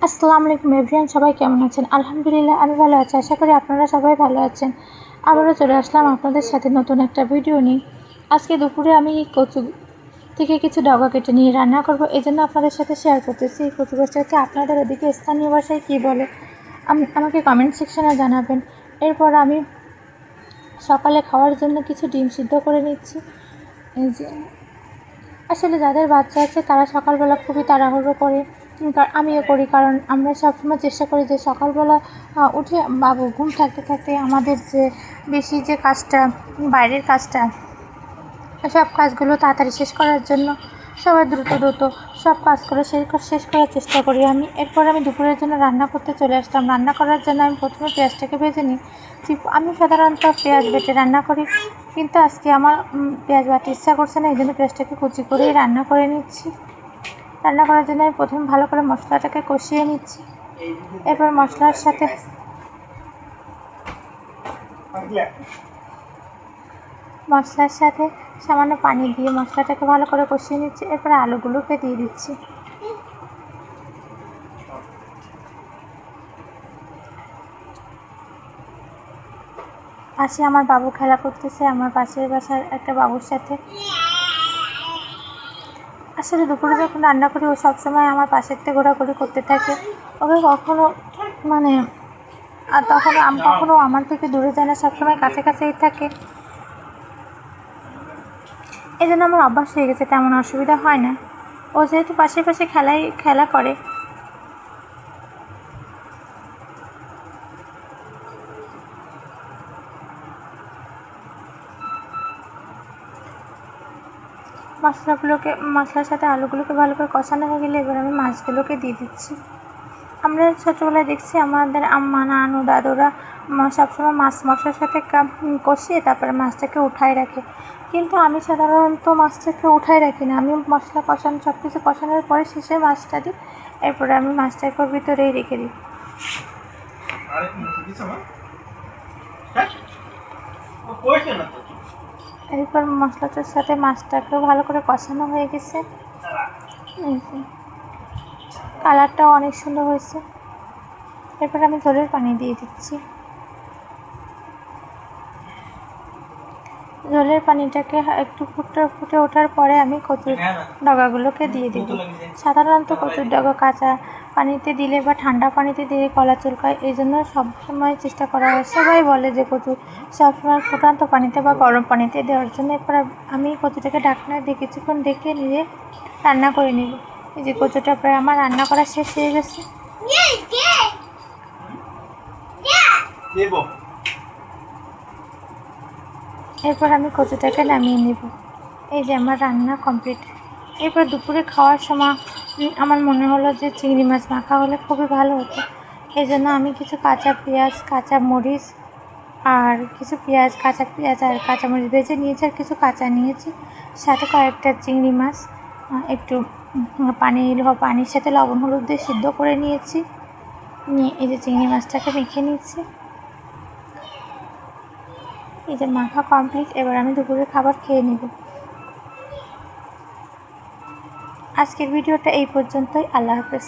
আসসালামু আলাইকুম এভরিওয়ান, সবাই কেমন আছেন? আলহামদুলিল্লাহ আমি ভালো আছি। আশা করি আপনারা সবাই ভালো আছেন। আবারও চলে আসলাম আপনাদের সাথে নতুন একটা ভিডিও নিয়ে। আজকে দুপুরে আমি কচু থেকে কিছু ডগা কেটে নিয়ে রান্না করব, এই জন্য আপনাদের সাথে শেয়ার করতেছি। এই কচু গাছটাকে আপনাদের ওদিকে স্থানীয় ভাষায় কী বলে আমাকে কমেন্ট সেকশনে জানাবেন। এরপর আমি সকালে খাওয়ার জন্য কিছু ডিম সিদ্ধ করে নিচ্ছি। এই যে আসলে যাদের বাচ্চা আছে তারা সকালবেলা খুবই তাড়াহুড়ো করে, আমিও করি, কারণ আমরা সবসময় চেষ্টা করি যে সকালবেলা উঠে বাবু ঘুম থাকতে থাকতে আমাদের যে বেশি যে কাজটা, বাইরের কাজটা, সব কাজগুলো তাড়াতাড়ি শেষ করার জন্য সবাই দ্রুত সব কাজ করে শেষ করার চেষ্টা করি আমি। এরপর আমি দুপুরের জন্য রান্না করতে চলে আসলাম। রান্না করার জন্য আমি প্রথমে পেঁয়াজটাকে ভেজে নিই। আমি সাধারণত পেঁয়াজ বেটে রান্না করি, কিন্তু আজকে আমার পেঁয়াজ বাটতে ইচ্ছা করছে না, এই জন্য পেঁয়াজটাকে কুচি করেই রান্না করে নিচ্ছি। রান্না করার জন্য আমি প্রথমে ভালো করে মশলাটাকে কষিয়ে নিচ্ছি। এরপর মশলার সাথে সামান্য পানি দিয়ে মশলাটাকে ভালো করে কষিয়ে নিচ্ছি। এরপরে আলুগুলোকে দিয়ে দিচ্ছি। পাশে আমার বাবু খেলা করতেছে, আমার পাশের বাসার একটা বাবুর সাথে। আসলে দুপুরে যখন রান্না করি ও সবসময় আমার পাশের থেকে ঘোরাঘুরি করতে থাকে। ওকে কখনো কখনো আমার থেকে দূরে যায় না, সবসময় কাছেই থাকে। এই জন্য আমার অভ্যাস হয়ে গেছে, তেমন অসুবিধা হয় না। ও যেহেতু পাশে খেলা করে। মশলার সাথে আলুগুলোকে ভালো করে কষানো হয়ে গেলে এবার আমি মাছগুলোকে দিয়ে দিচ্ছি। আমরা ছোটোবেলায় দেখছি আমাদের আম্মা, নানু, দাদুরা সবসময় মাছ মশলার সাথে কষিয়ে তারপরে মাছটাকে উঠায় রাখে, কিন্তু আমি সাধারণত মাছটাকে উঠায় রাখি না। আমি মশলা কষানো সব কিছু কষানোর পরে শেষে মাছটা দিই, এরপরে আমি মাছটাকে ওর ভিতরেই রেখে দিই। এরপর মশলাটার সাথে মাছটাকেও ভালো করে কষানো হয়ে গেছে। কালারটাও অনেক সুন্দর হয়েছে। এরপর আমি ঝোলের পানি দিয়ে দিচ্ছি। ঝোলের পানিটাকে একটু ফুটে ওঠার পরে আমি কচুর ডগাগুলোকে দিয়ে দিব। সাধারণত কচুর ডগা কাঁচা পানিতে দিলে বা ঠান্ডা পানিতে দিলে গলা চুলকায়, এই জন্য সবসময় চেষ্টা করা হয়। সবাই বলে যে কচু সবসময় ফুটান্ত পানিতে বা গরম পানিতে দেওয়ার জন্য। এরপর আমি কচুটাকে ঢাকনা দিয়ে কিছুক্ষণ ডেকে নিয়ে রান্না করে নিব। এই যে কচুটা প্রায় আমার রান্না করা শেষ হয়ে গেছে। এরপর আমি কচুটাকে নামিয়ে নেব। এই যে আমার রান্না কমপ্লিট। এরপর দুপুরে খাওয়ার সময় আমার মনে হলো যে চিংড়ি মাছ মাখা হলে খুবই ভালো হতো। এই জন্য আমি কিছু কাঁচা পেঁয়াজ, কাঁচা মরিচ আর কাঁচা পেঁয়াজ আর কাঁচামরিচ ভেজে নিয়েছি, আর কিছু কাঁচা নিয়েছি, সাথে কয়েকটা চিংড়ি মাছ একটু পানির সাথে লবণ হলুদ দিয়ে সিদ্ধ করে নিয়েছি। নিয়ে এই যে চিংড়ি মাছটাকে মেখে নিচ্ছি। এই যে মাখা কমপ্লিট। এবার আমি দুপুরের খাবার খেয়ে নেব। আজকের ভিডিওটা এই পর্যন্তই। আল্লাহ হাফেজ।